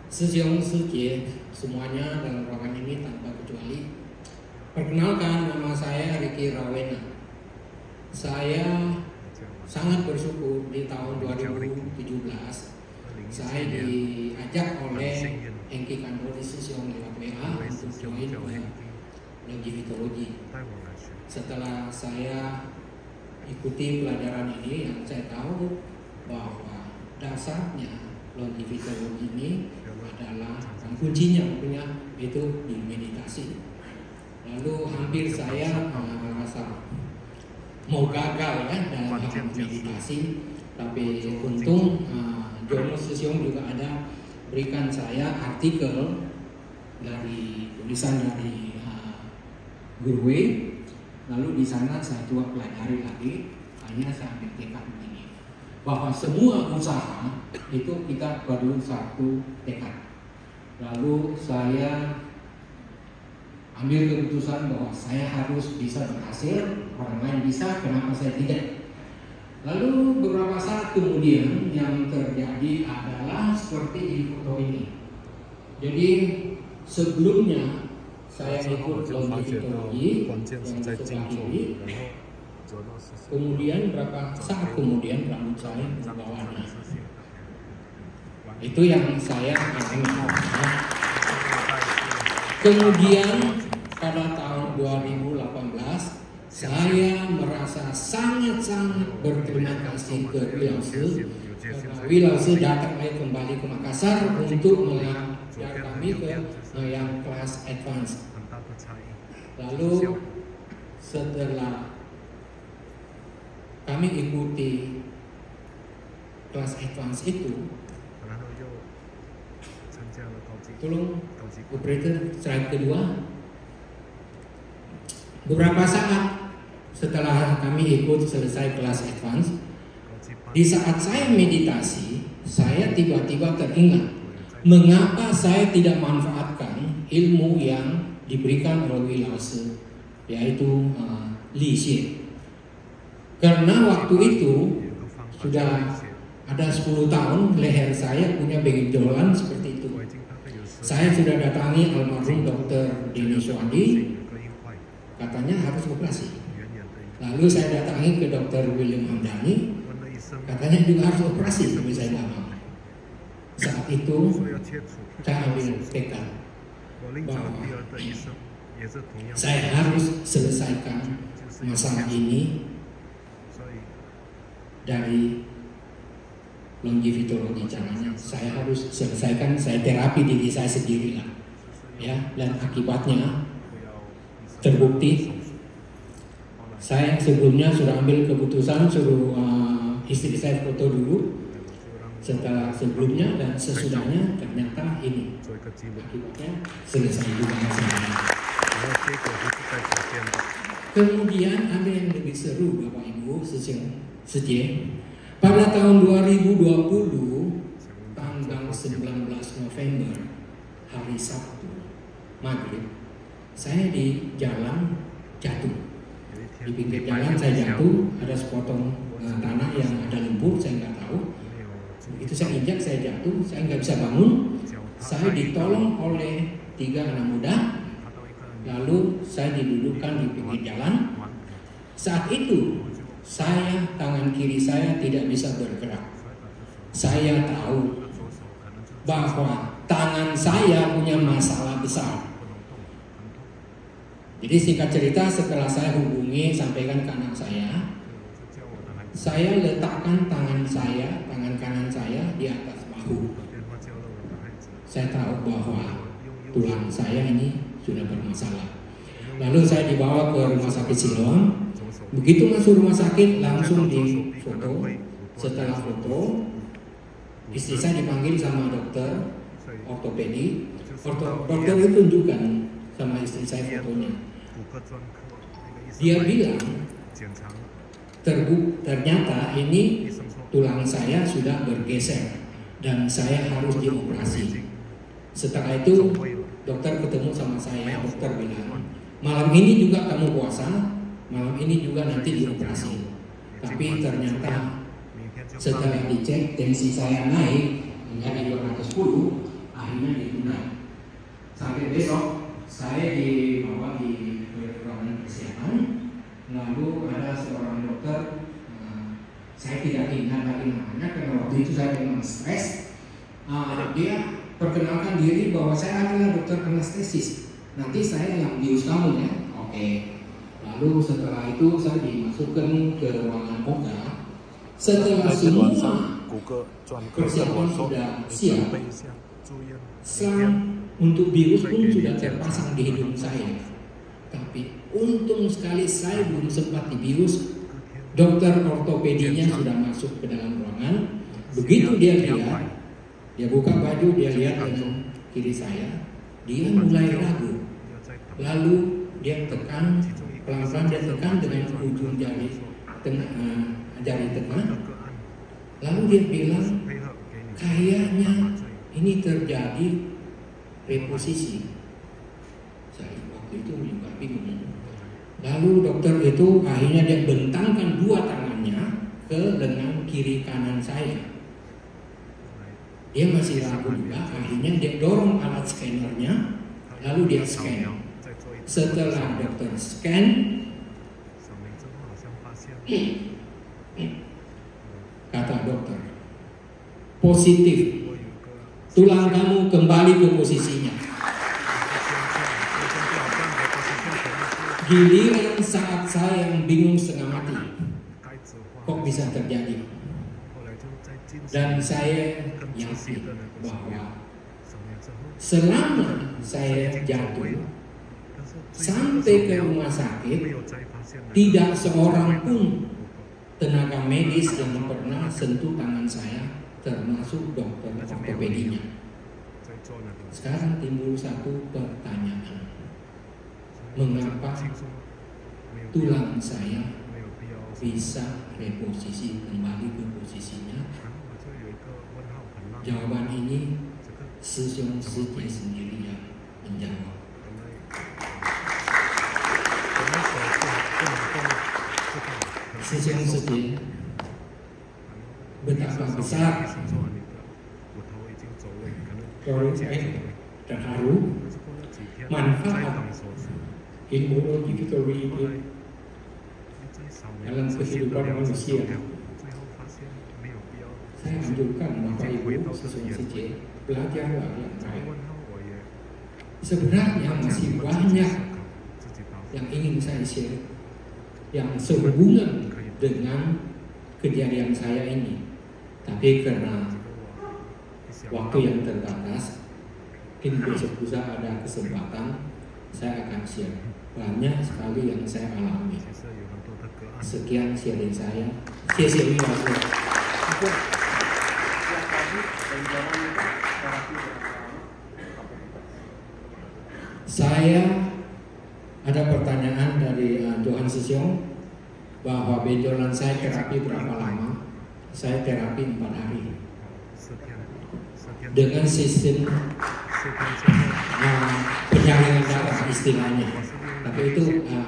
Sejong Sejie, semuanya dalam ruangan ini tanpa kecuali. Perkenalkan, nama saya Ricky Rawena. Saya sangat bersyukur di tahun 2017 saya diajak oleh Hengki Kandori Sejong lewat WA untuk join longivitologi. Setelah saya ikuti pelajaran ini, yang saya tahu bahwa dasarnya longivitologi ini adalah kuncinya punya itu di meditasi. Lalu hampir saya merasa mau gagal ya dalam meditasi, tapi untung Jono Sesiong juga ada berikan saya artikel dari tulisan dari Gurwe. Lalu di sana saya coba pelajari lagi, hanya saya ambil tekad begini, bahwa semua usaha itu kita perlu satu tekad. Lalu saya ambil keputusan bahwa saya harus bisa berhasil, orang lain bisa, kenapa saya tidak? Lalu beberapa saat kemudian yang terjadi adalah seperti di foto ini. Jadi sebelumnya saya ikut longivitologi yang sebelah kiri, kemudian berapa saat kemudian rambut saya berubah warna. Itu yang saya alami. Kemudian pada tahun 2018 saya merasa sangat-sangat berterima kasih ke Wilause. Wilause datang lagi kembali ke Makassar untuk mengajar kami ke yang kelas advance. Lalu setelah kami ikuti kelas advance itu, tolong operator slide kedua. Beberapa saat setelah kami ikut selesai kelas advance, di saat saya meditasi, saya tiba-tiba teringat mengapa saya tidak manfaatkan ilmu yang diberikan oleh Wilause, yaitu Li Xie. Karena waktu itu sudah ada 10 tahun leher saya punya benjolan seperti itu. Saya sudah datangi almarhum Dr. Denny Suwandi, katanya harus operasi. Lalu saya datangi ke Dr. William Hamdani, katanya juga harus operasi, tapi saya tidak mau. Saat itu saya ambil tekad bahwa saya harus selesaikan masalah ini dari longivitologi caranya. Saya harus selesaikan, saya terapi diri saya sendiri lah, ya. Dan akibatnya terbukti. Saya sebelumnya sudah ambil keputusan suruh istri saya foto dulu. Setelah sebelumnya dan sesudahnya ternyata ini akibatnya selesai juga masalahnya. Kemudian ada yang lebih seru Bapak Ibu Sejie. Pada tahun 2020 tanggal 19 November hari Sabtu maghrib, saya di jalan jatuh. Di pinggir jalan saya jatuh, ada sepotong tanah yang ada lumpur, saya nggak tahu. Itu saya injak, saya jatuh, saya nggak bisa bangun. Saya ditolong oleh 3 anak muda. Lalu saya didudukkan di pinggir jalan. Saat itu tangan kiri saya tidak bisa bergerak. Saya tahu bahwa tangan saya punya masalah besar. Jadi singkat cerita, setelah saya hubungi, sampaikan ke anak saya letakkan tangan kanan saya di atas bahu. Saya tahu bahwa tulang saya ini sudah bermasalah. Lalu saya dibawa ke rumah sakit Siloam. Begitu masuk rumah sakit langsung difoto. Setelah foto, istri saya dipanggil sama dokter ortopedi. Dokter itu tunjukkan sama istri saya fotonya. Dia bilang ternyata ini tulang saya sudah bergeser dan saya harus dioperasi. Setelah itu dokter ketemu sama saya. Dokter bilang, malam ini juga kamu puasa, malam ini juga nanti dioperasi. Tapi ternyata setelah dicek tensi saya naik menjadi 210, akhirnya besok saya dibawa di ruangan kesehatan, lalu ada seorang dokter, saya tidak ingat lagi namanya karena waktu itu saya memang stres. Dia perkenalkan diri bahwa saya adalah dokter anestesis. Nanti saya yang bius kamu ya. Oke. Lalu setelah itu saya dimasukkan ke ruangan OGA. Setelah semua persiapan sudah siap, selang untuk bius pun sudah terpasang di hidung saya. Tapi untung sekali saya belum sempat dibius. Dokter ortopedinya sudah masuk ke dalam ruangan. Begitu dia lihat, dia buka baju, dia lihat dengan kiri saya, dia mulai ragu. Lalu dia tekan, pelan-pelan dia tekan dengan ujung jari tengah. Lalu dia bilang, kayaknya ini terjadi reposisi. Saya waktu itu juga bingung. Lalu dokter itu akhirnya dia bentangkan dua tangannya ke lengan kiri kanan saya. Dia masih ragu juga, akhirnya dia dorong alat scannernya, lalu dia scan. Setelah dokter scan, kata dokter, positif, tulang kamu kembali ke posisinya. Giliran saat saya yang bingung setengah mati, kok bisa terjadi? Dan saya yakin bahwa selama saya jatuh sampai ke rumah sakit, tidak seorang pun tenaga medis yang pernah sentuh tangan saya, termasuk dokter ortopedinya. Sekarang timbul satu pertanyaan. Mengapa tulang saya bisa reposisi kembali ke posisinya? Jawaban ini Sisiong Sije sendiri yang menjawab. Sisiong Sije betapa besar terharu manfaat ilmu Victory itu dalam kehidupan manusia. Saya anjurkan Bapak Ibu Sisiong Sije belajarlah yang baik. Sebenarnya masih banyak yang ingin saya share yang sehubungan dengan kejadian saya ini, tapi karena waktu yang terbatas, mungkin besok lusa ada kesempatan saya akan share. Banyak sekali yang saya alami. Sekian sharing saya. Saya ada pertanyaan dari Johan Sisiong bahwa benjolan saya terapi berapa lama? Saya terapi 4 hari dengan sistem penyaringan darah istilahnya. Tapi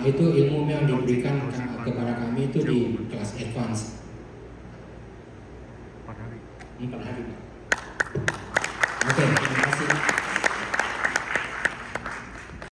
itu ilmu yang diberikan kepada kami itu di kelas advance. 4 hari. Oke.